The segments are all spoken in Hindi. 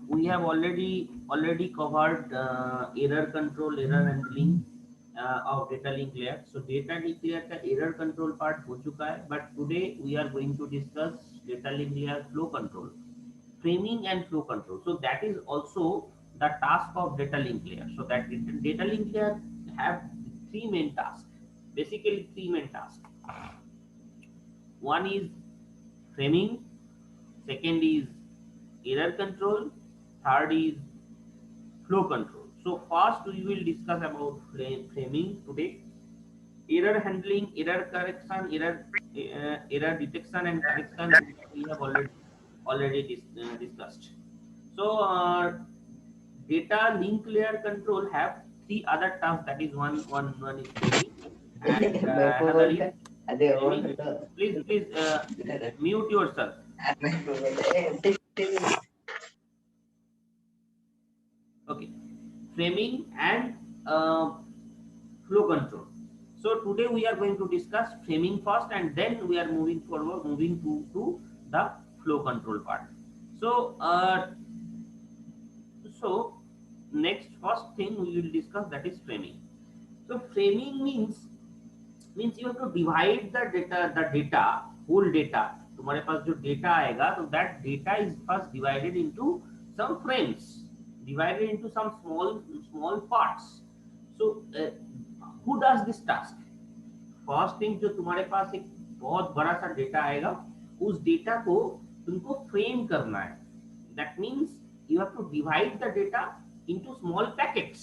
We have already covered error control, error handling of data link layer. So data link layer का error control part हो चुका है, but today we are going to discuss data link layer flow control, framing and flow control. So that is also the task of data link layer. So that data link layer have three main tasks, basically three main tasks. One is framing, second is error control, third is flow control. So first we will discuss about framing today, error handling, error correction, error detection and correction. We have already discussed. So data link layer control have three other tasks. That is one is framing and मैं another बोलता is अरे और framing. तो Please mute yourself. मैं बोलता Okay, framing and flow control. So today we are going to discuss framing first, and then we are moving forward, moving to the flow control part. So so next first thing we will discuss, that is framing. So framing means you have to divide the data whole data. तुम्हारे पास जो data आएगा, तो that data is first divided into some frames, divided into some small parts. So who does this task? First thing, जो तुम्हारे पास एक बहुत बड़ा सा डेटा आएगा, उस डेटा को तुमको फ्रेम करना है. That means you have to divide the data into small packets,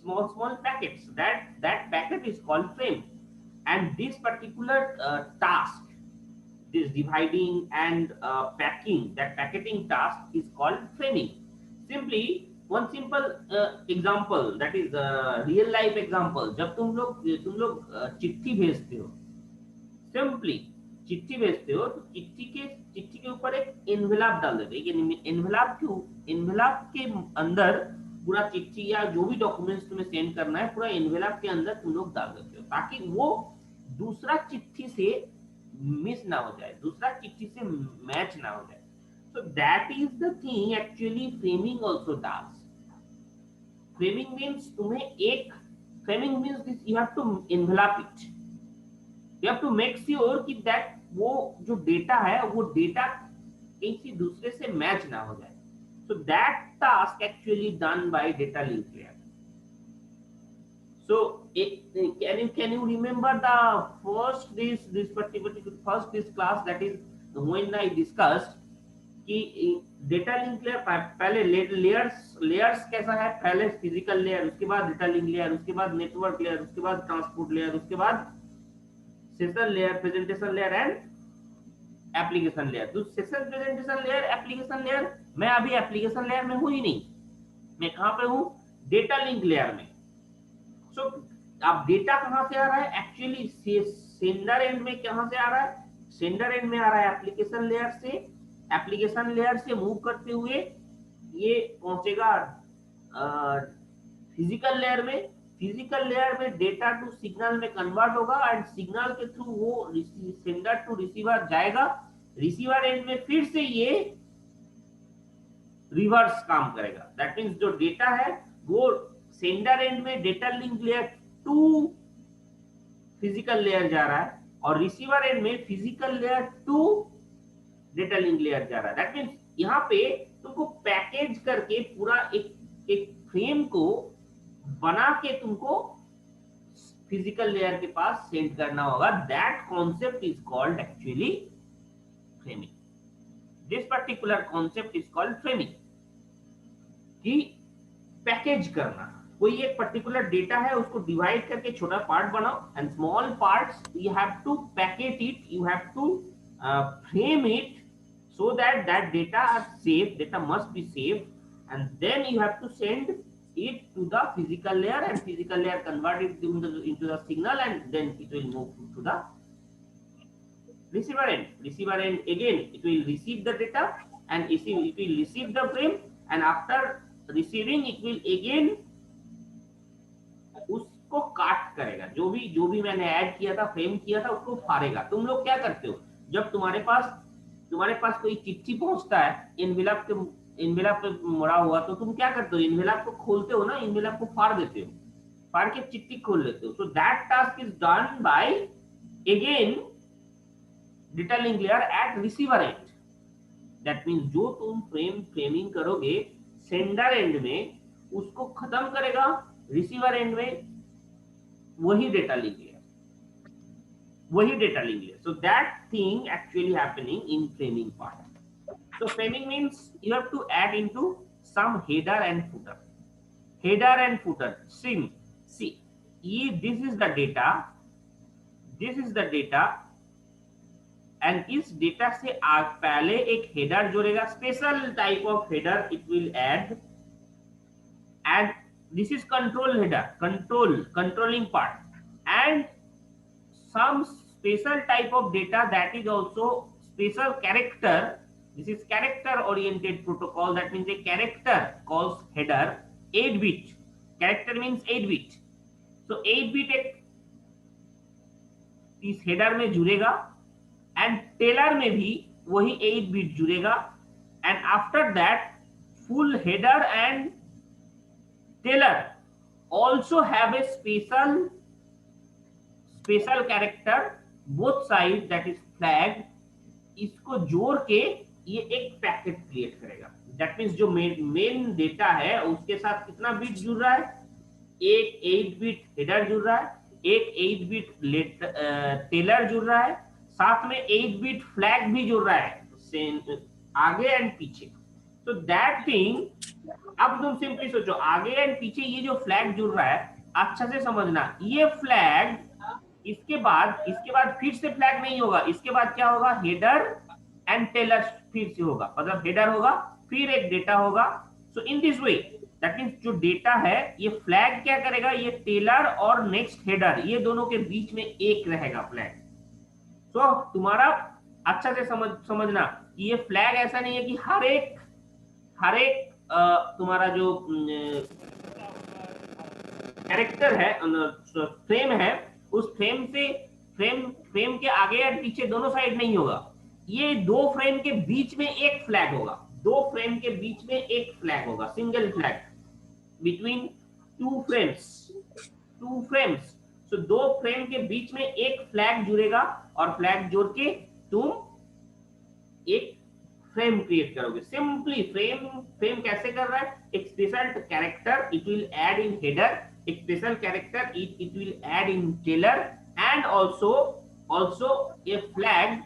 small packets. That packet is called frame. And this particular task, this dividing and packing, that packeting task is called framing. Simply one simple example, that is real life example. जब तुम लोग चिट्ठी भेजते हो, सिंपली चिट्ठी भेजते हो, तो चिट्ठी के ऊपर एक एनवेलप डाल देते हो. एनवेलप के अंदर पूरा चिट्ठी या जो भी डॉक्यूमेंट्स तुम्हें सेंड करना है, पूरा एनवेलप के अंदर तुम लोग डाल देते हो, ताकि वो दूसरा चिट्ठी से मिस ना हो जाए, दूसरा चिट्ठी से मैच ना हो जाए. So that is the thing actually framing also does. Framing means तुम्हें एक, framing means this, you have to envelop it. You have to make sure कि that वो जो डेटा है, वो डेटा किसी दूसरे से मैच ना हो जाए. So that task actually done by data link layer. So can you remember the first this class, that is when I discussed कि डेटा लिंक लेयर पहले लेयर्स कैसा है, पहले फिजिकल लेयर, उसके बाद डेटा लिंक लेयर, उसके बाद नेटवर्क लेयर, उसके बाद ट्रांसपोर्ट लेयर, उसके बाद session layer, presentation layer and application layer. तो session, presentation layer, application layer, मैं अभी एप्लीकेशन लेयर में हूं ही नहीं, मैं कहां पे हूं, डेटा लिंक लेयर में. सो अब डेटा कहां से आ रहा है, एक्चुअली सेंडर एंड में कहां से आ रहा है, सेंडर एंड में आ रहा है एप्लीकेशन लेयर से. एप्लीकेशन लेयर से मूव करते हुए ये पहुंचेगा फिजिकल लेयर में. फिजिकल लेयर में डेटा टू सिग्नल में कन्वर्ट होगा, एंड सिग्नल के थ्रू वो सेंडर टू रिसीवर जाएगा. रिसीवर एंड में फिर से ये रिवर्स काम करेगा. दैट मीन्स जो डेटा है वो सेंडर एंड में data link layer to physical layer जा रहा है, और रिसीवर एंड में physical layer to data link layer जा रहा है. दैट मीन्स यहाँ पे तुमको पैकेज करके पूरा एक फ्रेम को बना के तुमको फिजिकल लेयर के पास सेंड करना होगा. That concept is called actually framing. This particular concept is called framing, कि पैकेज करना. कोई एक पर्टिकुलर डेटा है, उसको डिवाइड करके छोटा पार्ट बनाओ, and small parts you have to packet it, you have to frame it, so that data are safe, data must be safe, and then you have to send it to the physical layer, and physical layer convert it into the signal, and then it will move to the receiver end. Receiver end again, it will receive the data, and it will receive the frame, and after receiving it will again उसको काट करेगा. जो भी मैंने ऐड किया था, फ्रेम किया था, उसको फाड़ेगा. तुम लोग क्या करते हो, जब तुम्हारे पास कोई चिट्ठी पहुंचता है इनवेलप पे मुड़ा हुआ, तो तुम क्या करते हो, इनवेलप को खोलते हो ना, इनवेलप को फाड़ देते हो, फाड़ के चिट्ठी खोल लेते हो। So that task is done by again data link layer at receiver end. That means जो तुम फ्रेमिंग करोगे सेंडर एंड में, उसको खत्म करेगा रिसीवर एंड में वही डेटा लिंक लेयर, वही data link layer. So that thing actually happening in framing part. So framing means you have to add into some header and footer. Header and footer. See, this is the data. This is the data. And इस डेटा से पहले एक हेडर जोड़ेगा, special type of header it will add, and this is control header, controlling part, and some special type of data that is also special character. This is character oriented protocol. That means a character calls header 8-bit. Character means 8-bit. So 8-bit एक इस हेडर में जुड़ेगा, एंड टेलर में भी वही 8-bit जुड़ेगा, and after that full header and tailor also have a special character both side, that is flag. इसको जोड़ के ये एक पैकेट क्रिएट करेगा। दैट मींस जो मेन डेटा है उसके साथ कितना बिट जुड़ रहा है, एक 8-bit हेडर जुड़ रहा है, एक 8-bit टेलर जुड़ रहा है, साथ में 8-bit फ्लैग भी जुड़ रहा है आगे एंड पीछे। तो दैट थिंग, अब तुम सिंपली सोचो, आगे एंड पीछे ये जो फ्लैग जुड़ रहा है, अच्छा से समझना, ये फ्लैग इसके बाद फिर से फ्लैग नहीं होगा, इसके बाद क्या होगा, हेडर एंड टेलर फिर से होगा, मतलब हेडर होगा फिर एक डेटा होगा। So in this way that means जो डेटा है ये फ्लैग क्या करेगा, ये टेलर और नेक्स्ट हेडर ये दोनों के बीच में एक रहेगा फ्लैग। तो तुम्हारा अच्छा से समझना कि ये फ्लैग ऐसा नहीं है कि हर एक तुम्हारा जो कैरेक्टर है, फ्रेम है, उस फ्रेम के आगे या पीछे दोनों साइड नहीं होगा, ये दो फ्रेम के बीच में एक फ्लैग होगा, दो फ्रेम के बीच में एक फ्लैग होगा, single flag between two frames. So दो फ्रेम के बीच में एक फ्लैग जुड़ेगा, और फ्लैग जोड़ के तुम एक फ्रेम क्रिएट करोगे। सिंपली फ्रेम कैसे कर रहा है, एक special character it will add in header, एक special character it will add in trailer, and also a flag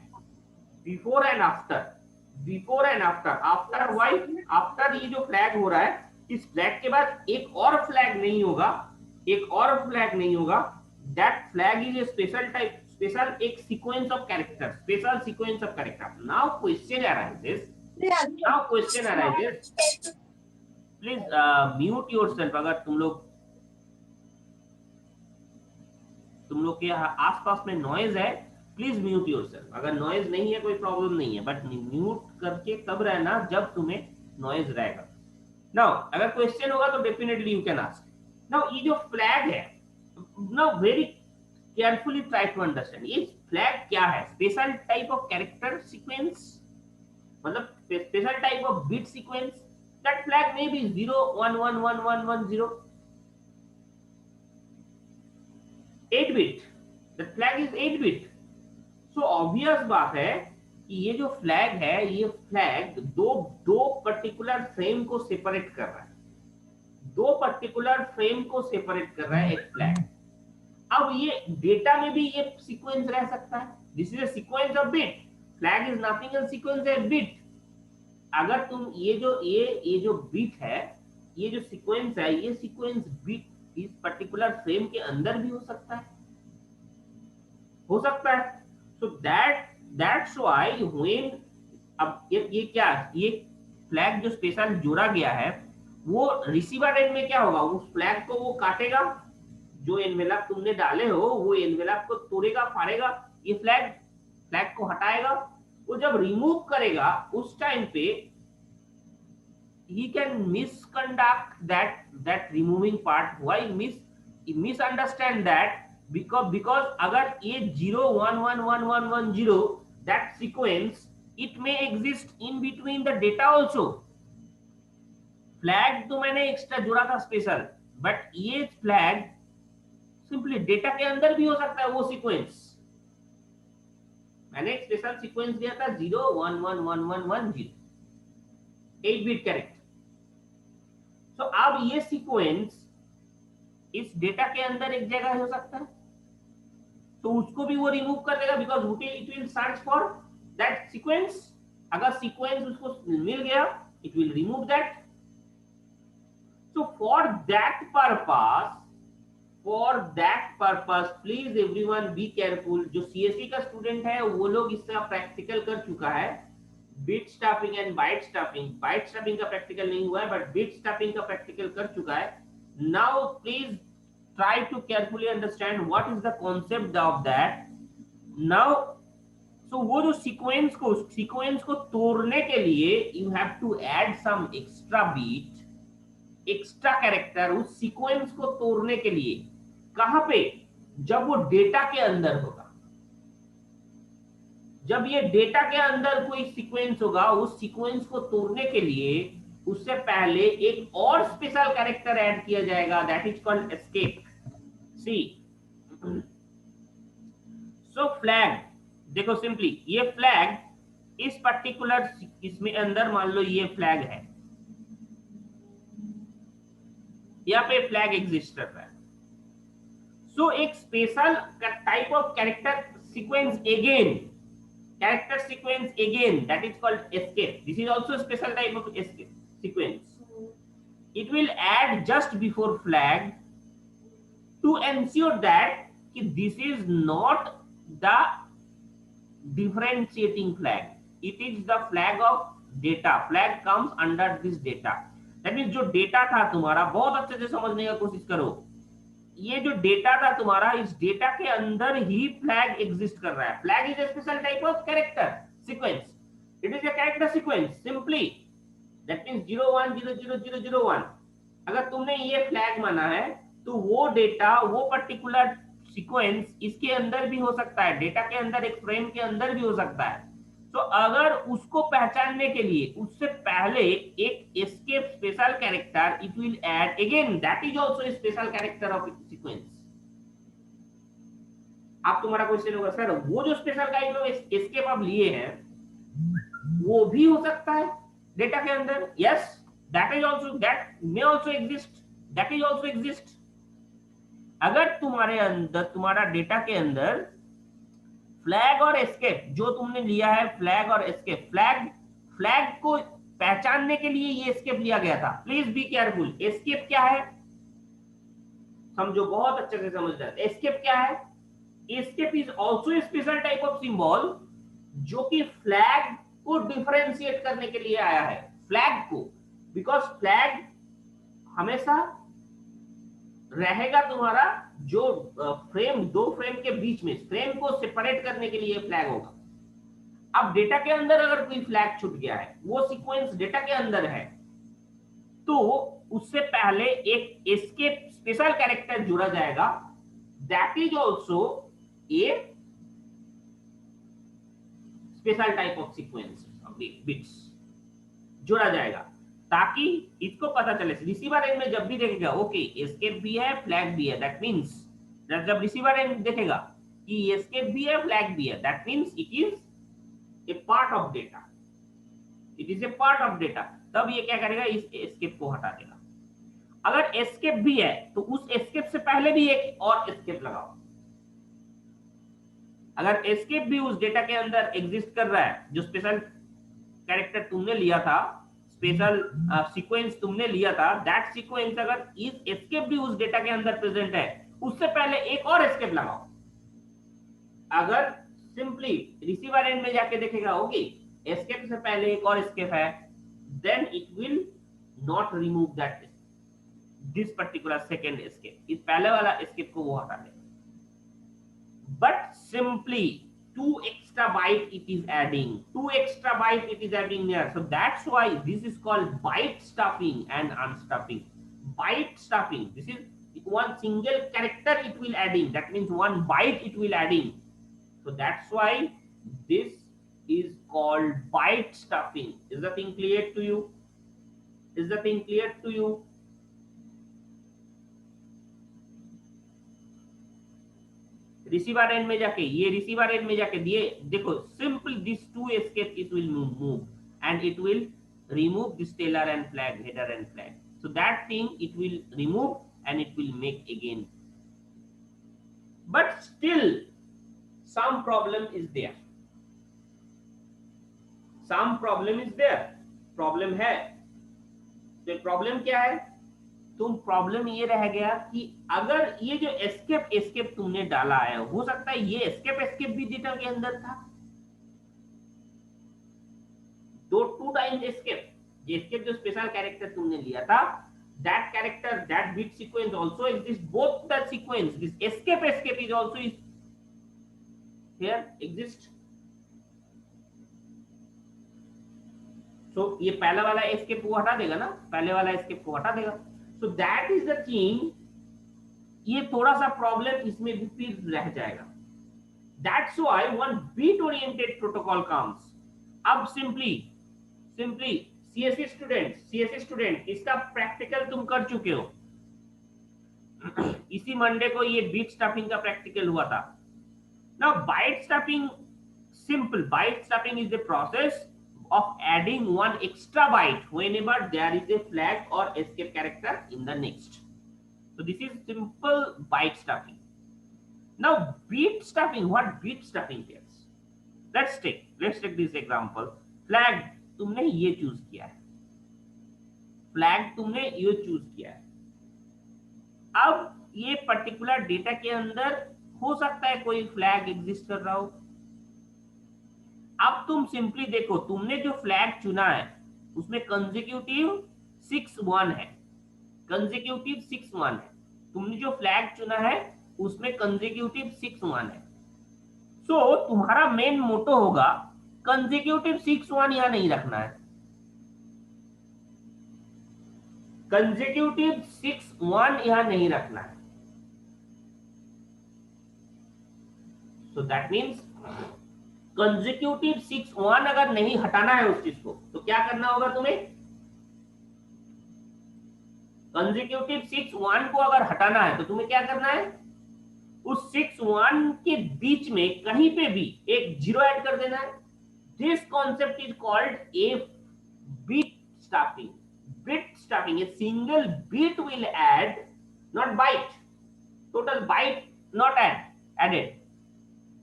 before and after why, after ये जो फ्लैग हो रहा है, इस फ्लैग के बाद एक और फ्लैग नहीं होगा, that flag is a special एक sequence of character, now question arises, please mute yourself. अगर तुम लोग के आसपास में नॉइज है, प्लीज म्यूट योरसेल्फ। अगर नॉइज नहीं है कोई प्रॉब्लम नहीं है, बट म्यूट करके तब रहना जब तुम्हें नॉइज रहेगा। नाउ अगर क्वेश्चन होगा तो definitely you can ask. Now ये जो फ्लैग है, now very carefully try to understand, ये फ्लैग क्या है, special type of character sequence, मतलब special type of bit sequence. That flag may be 0 1 1 1 1 1 0 8-bit, that flag is 8-bit। So obvious बात है कि ये जो फ्लैग है, ये फ्लैग दो पर्टिकुलर फ्रेम को सेपरेट कर रहा है, एक फ्लैग। अब ये डेटा में भी ये सीक्वेंस रह सकता है, this is a sequence of bit, flag is nothing else sequence of bit. अगर तुम ये जो बिट है, ये जो सीक्वेंस है, ये सीक्वेंस बिट इस पर्टिकुलर फ्रेम के अंदर भी हो सकता है। सो दैट्स व्हाई व्हेन, अब ये क्या, ये फ्लैग जो स्पेशल जोड़ा गया है, वो रिसीवर एंड में क्या होगा, उस फ्लैग को वो काटेगा, जो एनवेलप तुमने डाले हो वो एनवेलप को तोड़ेगा, फाड़ेगा, ये फ्लैग को हटाएगा। वो जब रिमूव करेगा उस टाइम पे he can misconduct that removing part. Why misunderstand that? Because अगर ये 0 1 1 1 1 1 0 that sequence, it may exist in between the data also. Flag तो मैंने एक्स्ट्रा जोड़ा था स्पेशल, बट ये फ्लैग सिंपली डेटा के अंदर भी हो सकता है। वो सीक्वेंस मैंने एक स्पेशल सीक्वेंस दिया था 0 1 1 1 1 1 0 8 बिट कैरेक्टर। तो अब ये सीक्वेंस इस डेटा के अंदर एक जगह हो सकता है, तो उसको भी वो रिमूव कर देगा, because it will search for that sequence. अगर सीक्वेंस उसको मिल गया, it will remove that. So for that purpose please everyone be careful। जो CSE का स्टूडेंट है वो लोग इसका प्रैक्टिकल कर चुका है, bit stuffing and byte stuffing. Byte stuffing का प्रैक्टिकल नहीं हुआ है, बट बिट स्टफिंग का प्रैक्टिकल कर चुका है। Now please try to carefully understand what is the concept of that now। so वो जो सीक्वेंस को तोड़ने के लिए you have to add some extra beat, extra character उस सीक्वेंस को तोड़ने के लिए। कहां पे? जब वो डेटा के अंदर होगा। जब ये डेटा के अंदर कोई सीक्वेंस होगा, उस सीक्वेंस को तोड़ने के लिए उससे पहले एक और स्पेशल कैरेक्टर ऐड किया जाएगा, that is called escape. See so flag, देखो सिंपली ये फ्लैग इस पर्टिकुलर इसमें अंदर मान लो ये फ्लैग है, यहाँ पे फ्लैग एग्जिस्ट कर रहा है। सो एक special type of character sequence again, character sequence again, that is called escape। this is also a special type of escape sequence। it will add just before flag to ensure that this is not the differentiating flag, it is the flag of data। flag comes under this data। that means जो डेटा था तुम्हारा, बहुत अच्छे से समझने का कोशिश करो, ये जो डेटा था तुम्हारा, इस डेटा के अंदर ही फ्लैग एग्जिस्ट कर रहा है। Flag is a special type of character sequence, it is a character sequence simply, that means 0 1 0 0 0 0 1। अगर तुमने ये फ्लैग माना है तो वो डेटा, वो पर्टिकुलर सीक्वेंस इसके अंदर भी हो सकता है, डेटा के अंदर, एक फ्रेम के अंदर भी हो सकता है। तो अगर उसको पहचानने के लिए उससे पहले एक escape special character it will add again, that is also special character of sequence. आप तुम्हारा क्वेश्चन होगा सर वो जो स्पेशल काइंड ऑफ एस्केप आप लिए हैं वो भी हो सकता है डेटा के अंदर। Yes, that is also, that may also exist, that is also exist. अगर तुम्हारे अंदर, तुम्हारा डेटा के अंदर फ्लैग और एस्केप जो तुमने लिया है, फ्लैग और एस्केप, फ्लैग को पहचानने के लिए ये एस्केप लिया गया था। Please be careful. एस्केप क्या है समझो, बहुत अच्छे से समझ जाते। एस्केप क्या है? Escape is also a special type of symbol जो कि फ्लैग को डिफरेंशिएट करने के लिए आया है। फ्लैग को, बिकॉज फ्लैग हमेशा रहेगा तुम्हारा जो फ्रेम, दो फ्रेम के बीच में, फ्रेम को सेपरेट करने के लिए फ्लैग होगा। अब डेटा के अंदर अगर कोई फ्लैग छूट गया है, वो सीक्वेंस डेटा के अंदर है, तो उससे पहले एक एस्केप स्पेशल कैरेक्टर जोड़ा जाएगा, that is also a special type of sequence of bits जोड़ा जाएगा, ताकि इसको पता चले रिसीवर एंड में जब भी देखेगा ओके एस्केप भी है फ्लैग भी है, दैट मींस जब रिसीवर एंड देखेगा कि एस्केप भी है फ्लैग भी है, that means it is a part of data, it is a part of data. तब ये क्या करेगा, इस एस्केप को हटा देगा। अगर एस्केप भी है तो उस एस्केप से पहले भी एक और एस्केप लगाओ। अगर एस्केप भी उस डेटा के अंदर एग्जिस्ट कर रहा है, जो स्पेशल कैरेक्टर तुमने लिया था, स्पेशल सीक्वेंस तुमने लिया था, दैट सीक्वेंस अगर इस एस्केप भी उस डेटा के अंदर प्रेजेंट है, उससे पहले एक और एस्केप लगाओ। अगर सिंपली रिसीवर एंड में जाके देखेगा ओके एस्केप से पहले एक और एस्केप है, then it will not remove that this particular second escape, इस पहले वाला एस्केप को वो हटा देगा। बट सिंपली 2 extra byte it is adding, 2 extra byte it is adding there, so that's why this is called byte stuffing and unstuffing. Byte stuffing, this is one single character it will adding, that means 1 byte it will adding, so that's why this is called byte stuffing. Is the thing clear to you? Is the thing clear to you? Receiver end में जाके ये रिसीवर एंड में जाके दिए देखो simple this two escape it will move and it will remove this tailor and flag, header and flag. So that thing it will remove and it will make again. But still some problem is there. Some problem is there. Problem है. तो प्रॉब्लम क्या है? तुम प्रॉब्लम ये रह गया कि अगर ये जो एस्केप तुमने डाला है हो सकता है ये एस्केप भी डेटा के अंदर था. टू टाइम्स एस्केप जो स्पेशल कैरेक्टर तुमने लिया था that character that bit sequence also exists both the sequence this escape is also is here exist. So ये पहला वाला एस्केप को हटा देगा ना, पहले वाला एस्केप को हटा देगा. So that is the thing. ये थोड़ा सा प्रॉब्लम इसमें भी फिर रह जाएगा. That's why one bit oriented protocol comes. अब सिंपली सीएससी स्टूडेंट इसका प्रैक्टिकल तुम कर चुके हो. इसी मंडे को ये बीट स्टफिंग का प्रैक्टिकल हुआ था. Now byte stuffing simple byte stuffing is the process of adding one extra byte whenever there is a flag or escape character in the next. So this is simple byte stuffing. Now bit stuffing, what bit stuffing is? Let's take this example. Flag तुमने ये चूज किया है, फ्लैग तुमने ये चूज किया है. अब ये पर्टिकुलर डेटा के अंदर हो सकता है कोई फ्लैग एग्जिस्ट कर रहा हो. अब तुम सिंपली देखो तुमने जो फ्लैग चुना है उसमें कंसेक्यूटिव 6-1 है. तुमने जो फ्लैग चुना है उसमें कंसेक्यूटिव 6-1 है. सो तुम्हारा मेन मोटो होगा कंसेक्यूटिव 6-1 यहां नहीं रखना है. कंसेक्यूटिव 6-1 यहां नहीं रखना है. सो दैट मीन्स कंसेक्यूटिव 6-1 अगर नहीं हटाना है उस चीज को तो क्या करना होगा तुम्हें? कंसेक्यूटिव 6-1 को अगर हटाना है तो तुम्हें क्या करना है? उस 6-1 के बीच में कहीं पे भी एक 0 ऐड कर देना है. This concept is called a bit stuffing. Bit stuffing a single bit will add not byte, total byte not added.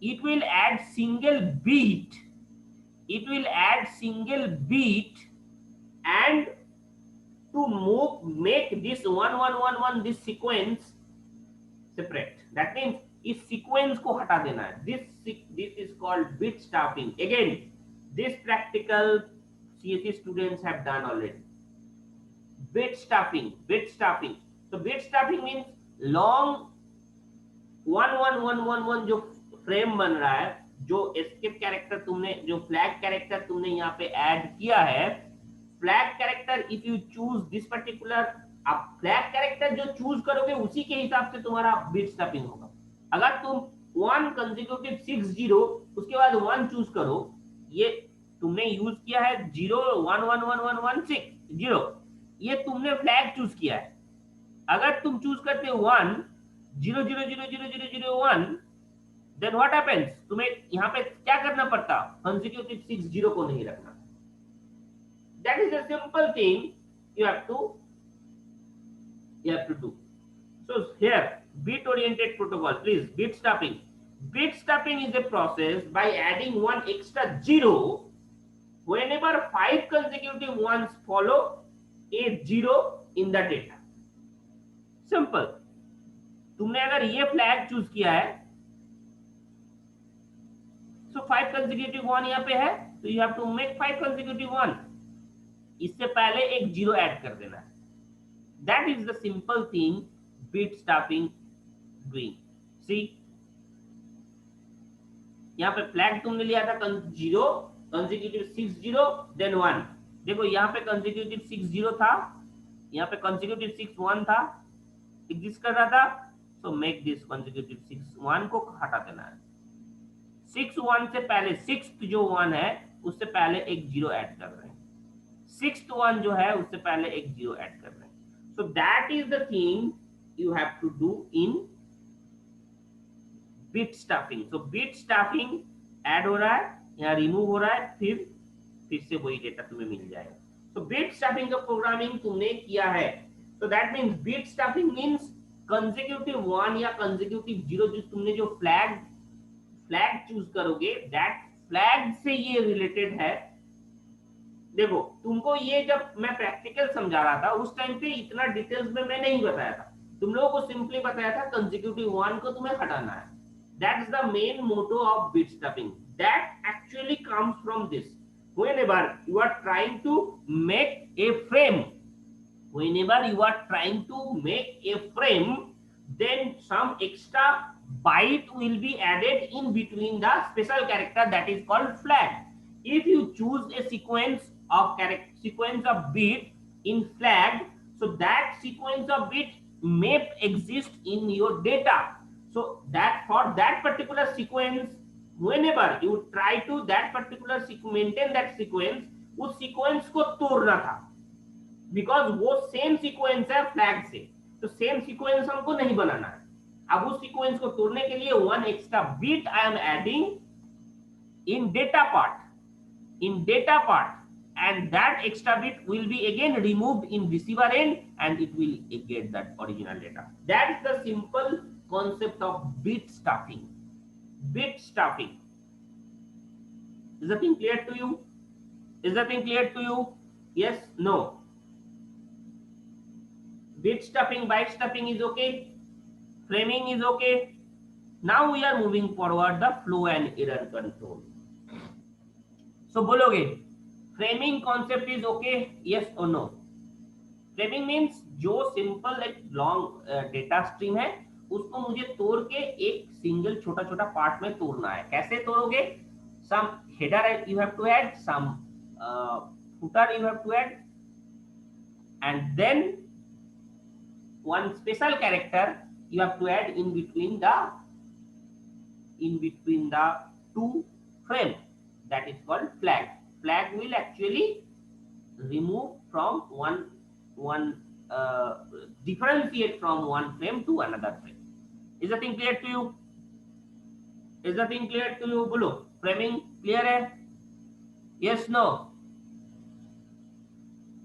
It will add single beat. And to make this 1-1-1-1 this sequence separate. That means इस sequence को हटा देना है. This is called bit stuffing. Again, this practical CSE students have done already. Bit stuffing. So bit stuffing means long 1-1-1-1-1 जो फ्रेम बन रहा है, जो एस्केप कैरेक्टर तुमने जो फ्लैग कैरेक्टर तुमने यहाँ पे ऐड किया है. Flag character if you choose this particular, आप फ्लैग कैरेक्टर जो चूज करोगे उसी के हिसाब से तुम्हारा बिट स्टफिंग होगा. अगर तुम 1 कंसेक्यूटिव 6-0 उसके बाद 1 चूज करो, ये तुमने यूज किया है 0-1-1-1-1-1-6-0, ये तुमने फ्लैग चूज किया है. अगर तुम चूज करते 1-0-0-0-0-0-0-1 then what happens? तुम्हें यहाँ पे क्या करना पड़ता? consecutive 6-0 को नहीं रखना. That is a simple thing you have to do. So here bit oriented protocol, please. Bit stuffing is a process by adding one extra 0 whenever 5 consecutive ones follow a 0 in the data. Simple. तुमने अगर ये फ्लैग चूज किया है so 5 consecutive 1 यहाँ पे है तो you have to make 5 consecutive 1. इससे पहले एक 0 ऐड कर देना है. That is the simple thing bit stuffing doing. See, यहाँ पे फ्लैग तुमने लिया था 0 consecutive 6-0 then 1. देखो यहाँ पे consecutive 6-0 था, यहाँ पे consecutive 6-1 था, एग्जिस्ट कर रहा था. so make this consecutive 6-1 को हटा देना है. 6-1 से पहले 6th जो 1 है उससे पहले एक 0 ऐड कर रहे हैं. सिक्स्थ वन जो है उससे पहले एक जीरो ऐड कर रहे हैं। So that is the thing you have to do in bit stuffing. So bit stuffing add हो रहा है, यहाँ रिमूव हो रहा है, फिर से वही डेटा तुम्हें मिल जाएगा। तो बिट स्टफिंग का प्रोग्रामिंग तुमने किया है, तो that means bit stuffing means consecutive one या कंसेक्यूटिव जीरो, जो तुमने जो फ्लैग चूज करोगे, दैट फ्लैग से ये रिलेटेड है। देखो तुमको ये जब मैं प्रैक्टिकल समझा रहा था उस टाइम पे इतना डिटेल्स में मैं नहीं बताया था, तुम लोगों को सिंपली बताया था कंसेक्यूटिव वन को तुम्हें हटाना है। That is the main motto of bit stuffing, that actually comes from this. whenever you are trying to make a frame, whenever you are trying to make a frame, then some extra byte will be added in between the special character that is called flag. If you choose a sequence of bit in flag, so that sequence of bit may exist in your data. So that for that particular sequence, whenever you try to that particular maintain that sequence, उस सीक्वेंस को तोड़ना था, बिकॉज वो सेम सीक्वेंस है फ्लैग से, तो सेम सीक्वेंस हमको नहीं बनाना है। अब उस सीक्वेंस को तोड़ने के लिए one extra bit I am adding in data part, and that extra bit will be again removed in receiver end and it will get that original data. That's the simple concept of bit stuffing. Is the thing clear to you? Yes, no? Bit stuffing, byte stuffing is okay, framing is okay. Now we are moving forward the flow and error control. So बोलोगे framing concept is okay, yes और नो? फ्रेमिंग मींस जो सिंपल एक लॉन्ग डेटा स्ट्रीम है उसको मुझे तोड़ के एक सिंगल छोटा छोटा पार्ट में तोड़ना है। कैसे तोड़ोगे? Some header you have to add, some footer you have to add, and then one special character you have to add in between the two frame, that is called flag. Flag will actually remove from one differentiate from one frame to another frame. Is the thing clear to you? बोलो framing clear है? Yes, no?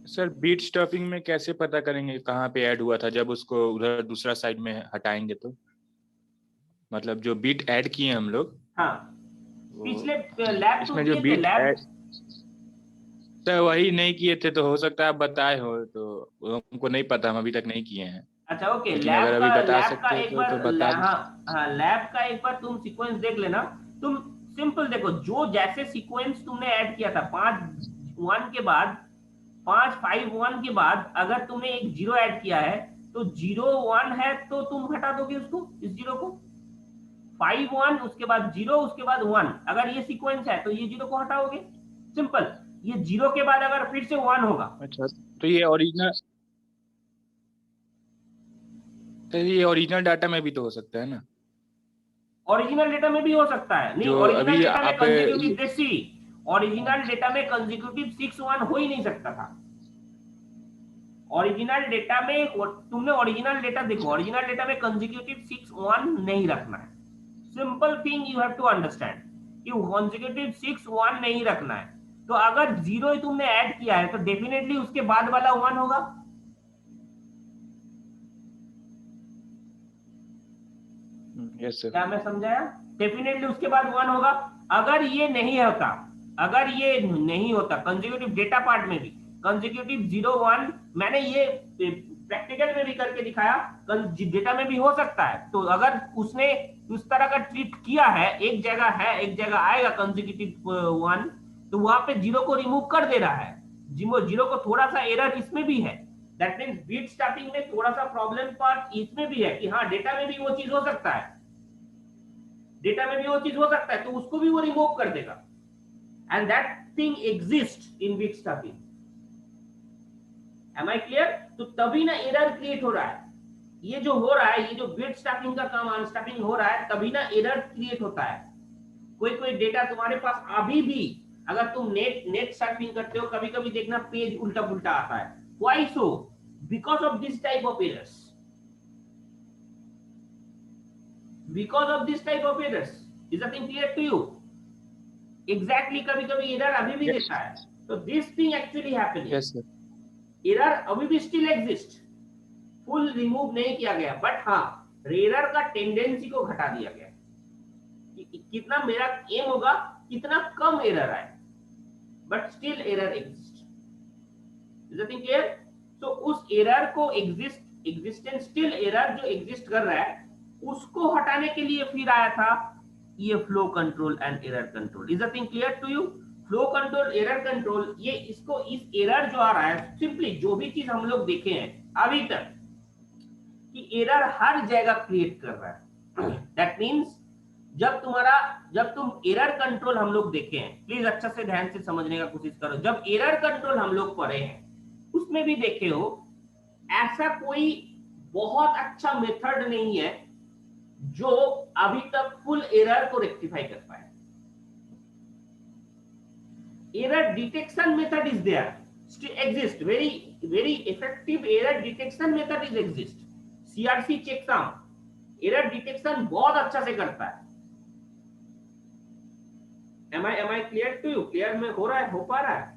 Sir bit stuffing में कैसे पता करेंगे कहाँ पे ऐड हुआ था जब उसको उधर दूसरा साइड में हटाएंगे? तो मतलब जो बीट ऐड किए हम लोग, हाँ पिछले लैब इसमें जो बीट ऐड सर वही नहीं किए थे, तो हो सकता है आप बताए हो, तो हमको नहीं पता, हम अभी तक नहीं किए हैं। अच्छा ओके, लैब का एक बार तुम सीक्वेंस देख लेना। तुम सिंपल देखो, जो जैसे सीक्वेंस तुमने ऐड किया था 5 1 के बाद 5 5 1 के बाद अगर तुमने एक जीरो ऐड किया है तो 0 1 है तो तुम हटा दोगे उसको, इस जीरो को। 5 1 उसके बाद 0 उसके बाद 1, अगर ये सीक्वेंस है तो ये जीरो को हटाओगे, सिंपल। ये जीरो के बाद अगर फिर से 1 होगा। अच्छा, तो ये ओरिजिनल डाटा में भी तो हो सकता है ना? ओरिजिनल डेटा में भी हो सकता है। नहीं, ओरिजिनल डेटा में कंसेक्यूटिव देखी, ओरिजिनल डेटा में कंसेक्यूटिव 6 1 हो ही नहीं सकता था। ओरिजिनल डेटा में तुमने ओरिजिनल डेटा देखो, ओरिजिनल डेटा में कंसेक्यूटिव 6 1 नहीं रखना है। Simple thing you have to understand कि कंसेक्यूटिव 6 1 नहीं रखना है। तो अगर 0 ही तुमने ऐड किया है तो डेफिनेटली उसके बाद वाला 1 होगा। यस सर, क्या मैं समझाया? डेफिनेटली उसके बाद 1 होगा। अगर ये नहीं होता कंसेक्यूटिव डेटा पार्ट में भी कंसेक्यूटिव 0 1, मैंने ये प्रैक्टिकल में भी करके दिखाया, डेटा में भी हो सकता है। तो अगर उसने उस तरह का ट्रीट किया है, एक जगह आएगा कंसेक्यूटिव 1, तो वहां पे 0 को रिमूव कर दे रहा है। 0 को थोड़ा सा एरर इसमें भी है। दैट मींस बीट स्टफिंग में थोड़ा सा प्रॉब्लम पार्ट इसमें भी है कि हाँ डेटा में भी वो चीज हो सकता है, तो उसको भी वो रिमूव कर देगा। And that thing exist in bit stuffing. Am I clear? तो तभी ना एरर क्रिएट हो रहा है। ये जो हो रहा है, ये जो बीट स्टफिंग का काम अनस्टफिंग हो रहा है, तभी ना एरर क्रिएट होता है। कोई डेटा तुम्हारे पास अभी भी अगर तुम नेट सर्फिंग करते हो, कभी कभी देखना पेज उल्टा पुल्टा आता है. Why so? Because of this type of errors. Because of this type of errors. Is that thing clear to you? Exactly, कभी कभी एरर अभी भी देता है. तो this thing actually happening. Yes sir. Error अभी भी स्टिल एग्जिस्ट, फुल रिमूव नहीं किया गया, बट हाँ एरर का टेंडेंसी को घटा दिया गया. कितना मेरा एम होगा कितना कम एरर आए, but still error exist. Is that clear? तो उस एरर को एग्जिस्टेंस स्टिल एरर जो एग्जिस्ट कर रहा है उसको हटाने के लिए फिर आया था ये flow control and error control. Is that clear to you? Flow control, error control, ये इसको इस एरर जो आ रहा है, सिंपली जो भी चीज हम लोग देखे हैं अभी तक कि एरर हर जगह क्रिएट कर रहा है. दैट मींस जब तुम एरर कंट्रोल हम लोग देखे हैं, प्लीज अच्छा से ध्यान से समझने का कोशिश करो. जब एरर कंट्रोल हम लोग पढ़े हैं उसमें भी देखे हो ऐसा कोई बहुत अच्छा मेथड नहीं है जो अभी तक फुल एरर को रेक्टिफाई कर पाए. Error detection method is there, still exist, very effective error detection method is exist. CRC checksum error detection बहुत अच्छा से करता है. am I clear to you? clear में हो रहा है, हो पा रहा है?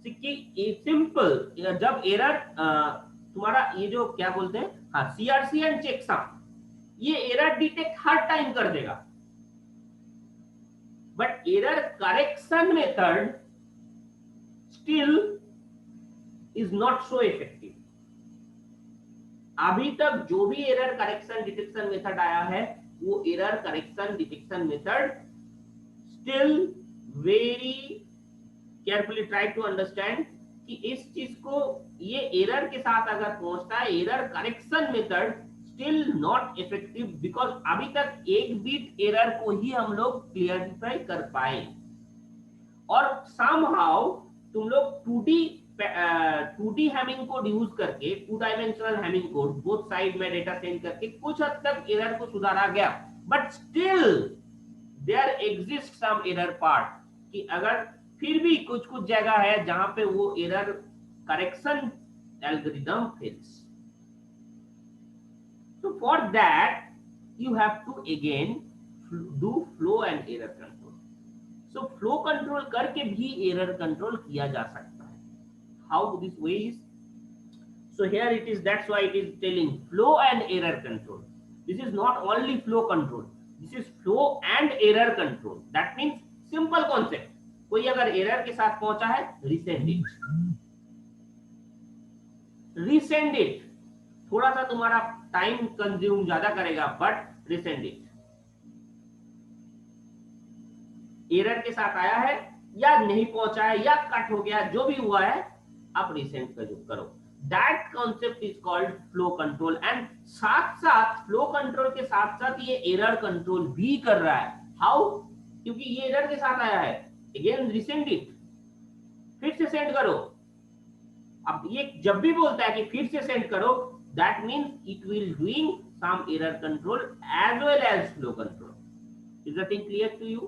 सिंपल, जब एरर तुम्हारा ये जो क्या बोलते हैं, हाँ CRC एंड checksum, ये एरर डिटेक्ट हर टाइम कर देगा, but error correction method still is not so effective. अभी तक जो भी एरर करेक्शन डिटेक्शन मेथड आया है वो error correction detection method still very carefully try to understand कि इस चीज को ये एरर के साथ अगर पहुंचता है, error correction method still not effective, because अभी तक एक बीट एरर को ही हम लोग क्लियरिफाई कर पाए. और समहाउ तुम लोग 2D हैमिंग कोड यूज करके, 2 dimensional hamming code both side में डेटा सेंड करके कुछ हद तक एरर को सुधारा गया, but still there exist some error part, कि अगर फिर भी कुछ जगह है जहां पे वो error correction algorithm fails. So for that you have to again do flow and error control. So flow control करके भी error control किया जा सकता है. How this way is? So here it is, that's why it is telling flow and error control. This is not only flow control, this is flow and error control. That means simple concept. कोई अगर error के साथ पहुंचा है, resend it. Resend it. थोड़ा सा तुम्हारा टाइम कंज्यूम ज्यादा करेगा, बट रिसेंड इट. एरर के साथ आया है या नहीं पहुंचा है या कट हो गया, जो भी हुआ है आप रिसेंड करो. That concept is called flow control. And साथ साथ फ्लो कंट्रोल के साथ साथ ये एरर कंट्रोल भी कर रहा है. हाउ? क्योंकि ये एरर के साथ आया है, अगेन रिसेंड इट, फिर से सेंड करो. अब ये जब भी बोलता है कि फिर से सेंड करो, that means it will doing some error control as well as flow control. Is the thing clear to you?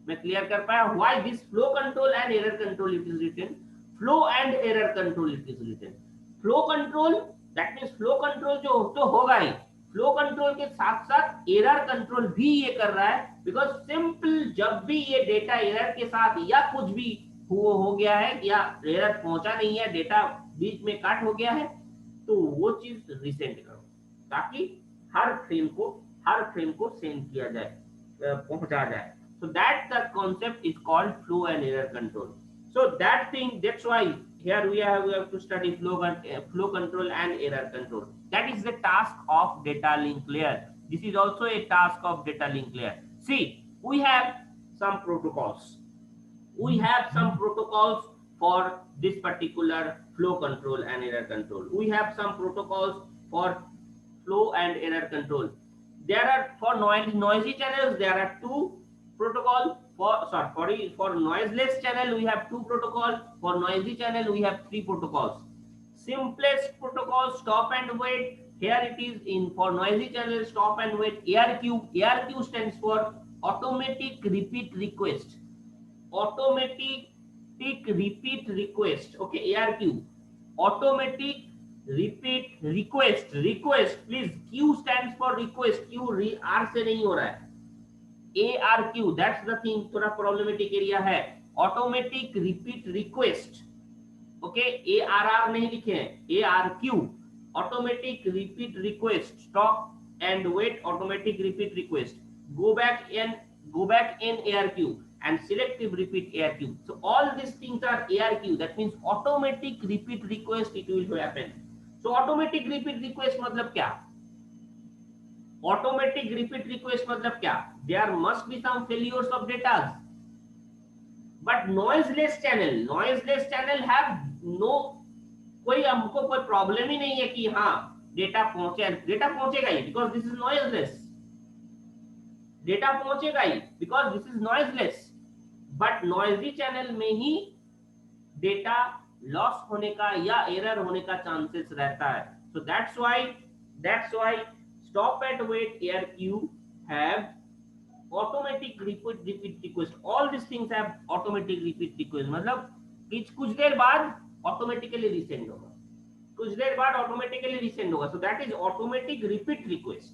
मैं क्लियर कर पाया why this flow control and error control it is written, flow and error control it is written. Flow control, that means flow control जो तो होगा ही, flow control के साथ साथ error control भी ये कर रहा है, because simple जब भी ये डेटा error के साथ या कुछ भी हो गया है या error पहुंचा नहीं है, डेटा बीच में कट हो गया है, तो वो चीज रिसेंड करो ताकि हर फ्रेम को सेंड किया जाए, पहुंचा जाए. So that the concept is called flow and error control. So that thing, that's why here we have to study flow control and error control. That is the task of data link layer. This is also a task of data link layer. See, we have some protocols. For this particular flow control and error control. We have some protocols for flow and error control. There are for noisy channels there are 2 protocols. For noiseless channel we have 2 protocols. For noisy channel we have 3 protocols. Simplest protocol, stop and wait. Here it is in for noisy channel, stop and wait. ARQ stands for automatic repeat request. automatic repeat request. Okay, ARQ, automatic repeat request. Request, please, Q stands for request. Q R से नहीं हो रहा है, ARQ, that's the thing, थोड़ा problematic area है. Automatic repeat request. Okay, ARR नहीं लिखे हैं, ARQ, automatic repeat request. Stop and wait, automatic repeat request. Go back in ARQ and selective repeat ARQ. So all these things are ARQ, that means automatic repeat request it will happen. So automatic repeat request मतलब क्या? Automatic repeat request मतलब क्या? There must be some failures of data. But noiseless channel have no, कोई हमको कोई प्रॉब्लम ही नहीं है कि हाँ डेटा पहुंचेगा ही, because this is noiseless. Data पहुंचेगा ही because this is noiseless. But noisy channel में ही डेटा लॉस होने का या एरर होने का चांसेस रहता है. So that's why stop and wait ARQ have automatic repeat request. All these things have automatic repeat request. मतलब कुछ देर बाद ऑटोमेटिकली रीसेंड होगा, कुछ देर बाद ऑटोमेटिकली रीसेंड होगा. So that is automatic repeat request.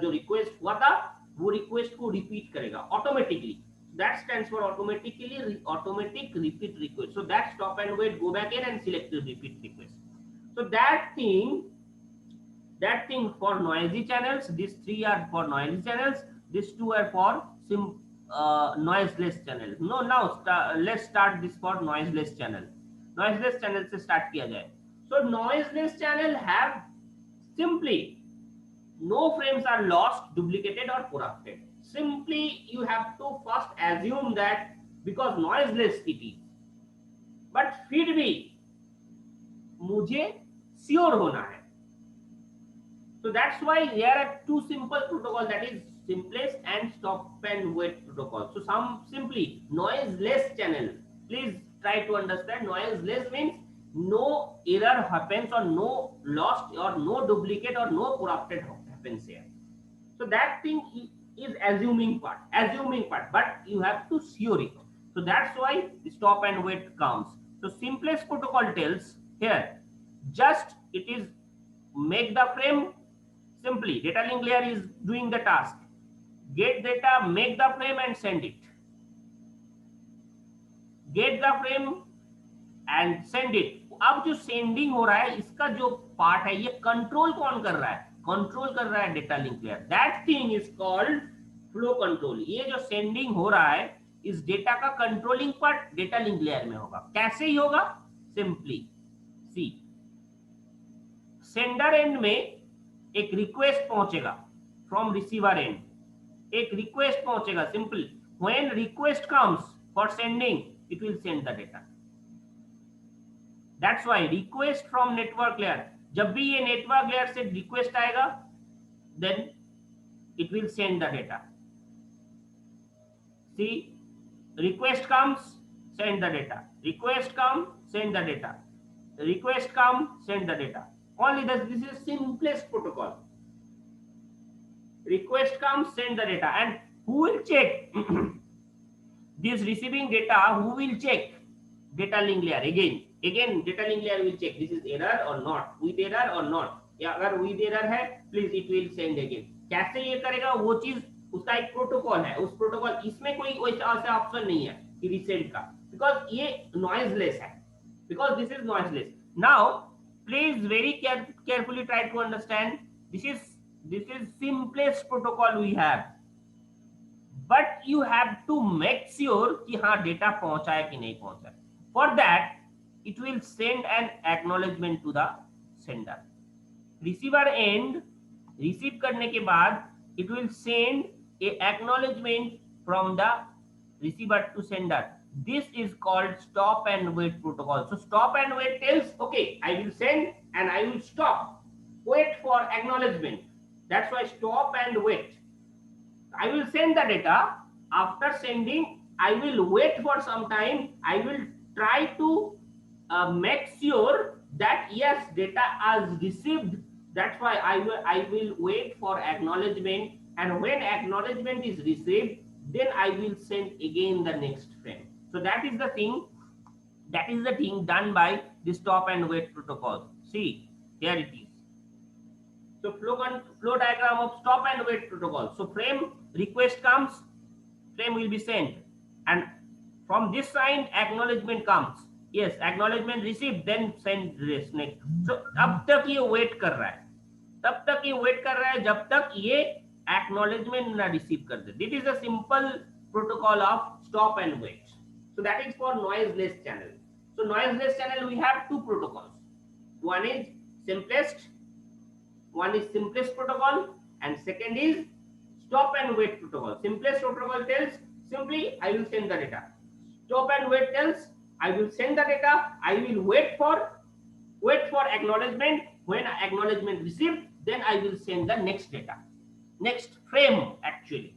जो रिक्वेस्ट हुआ था वो रिक्वेस्ट को रिपीट करेगा automatically. That stands for automatic repeat request. So that stop and wait, go back in and select repeat request. So that thing for noisy channels, these three are for noisy channels, these two are for noiseless channel. No, now let's start this for noiseless channel. Noiseless channel से start किया जाए. So noiseless channel have simply no frames are lost, duplicated or corrupted. Simply you have to first assume that because noiseless it is, but फिर भी मुझे sure होना है. So that's why there are two simple protocol, that is simplest and stop and wait protocol. So some simply noiseless channel, please try to understand. Noiseless means no error happens or no lost or no duplicate or no corrupted happens here. So that thing is assuming part, but you have to sure it. So that's why the stop and wait comes. So simplest protocol tells here, just it is make the frame. Simply data link layer is doing the task, get data, make the frame and send it. Get the frame and send it. अब जो सेंडिंग हो रहा है इसका जो पार्ट है ये कंट्रोल कौन कर रहा है? कंट्रोल कर रहा है data link layer. That thing is called flow control. ये जो सेंडिंग हो रहा है इस डेटा का controlling part data link layer में होगा. कैसे ही होगा? सिंपली सी, सेंडर एंड में एक रिक्वेस्ट पहुंचेगा फ्रॉम रिसीवर एंड, एक रिक्वेस्ट पहुंचेगा. Simple when request comes for sending it will send the data. That's why request from network layer, जब भी ये नेटवर्क लेयर से रिक्वेस्ट आएगा then it will send the data. See, request comes, send the data, request come, send the data, request come, send the data. Only this is simplest protocol. Request comes, send the data, and who will check this receiving data? Who will check? Data link layer. Again data link layer will check this is error or not, with error or not. या अगर with error है please it will send again. कैसे ये करेगा वो चीज उसका एक प्रोटोकॉल है. उस प्रोटोकॉल, इसमें कोई ऐसा ऑप्शन नहीं है कि रिसेंड का, बिकॉज ये नॉइजलेस है, because this is noiseless. Now please very carefully try to understand, this is simplest protocol we have, but you have to make sure कि हाँ डेटा पहुंचा है कि नहीं पहुंचा है. For that it will send an acknowledgement to the sender. Receiver end receive करने के बाद it will send a acknowledgement from the receiver to sender. This is called stop and wait protocol. So stop and wait tells, okay, I will send and I will stop, wait for acknowledgement. That's why stop and wait. I will send the data. After sending, I will wait for some time. I will try to make sure that yes, data is received. That's why I will wait for acknowledgement, and when acknowledgement is received, then I will send again the next frame. So that is the thing. That is the thing done by the stop and wait protocol. See, here it is. So flow diagram of stop and wait protocol. So frame request comes, frame will be sent, and from this side acknowledgement comes. Yes, acknowledgement received, then send this next. So अब तक ये wait कर रहा है, तब तक ये wait कर रहा है जब तक ये acknowledgement ना receive कर दे. This is a simple protocol of stop and wait. So that is for noiseless channel. So noiseless channel we have two protocols. One is simplest protocol, and second is stop and wait protocol. Simplest protocol tells simply I will send the data. Stop and wait tells I will send the data, I will wait for acknowledgement. When acknowledgement received, then I will send the next data, next frame actually.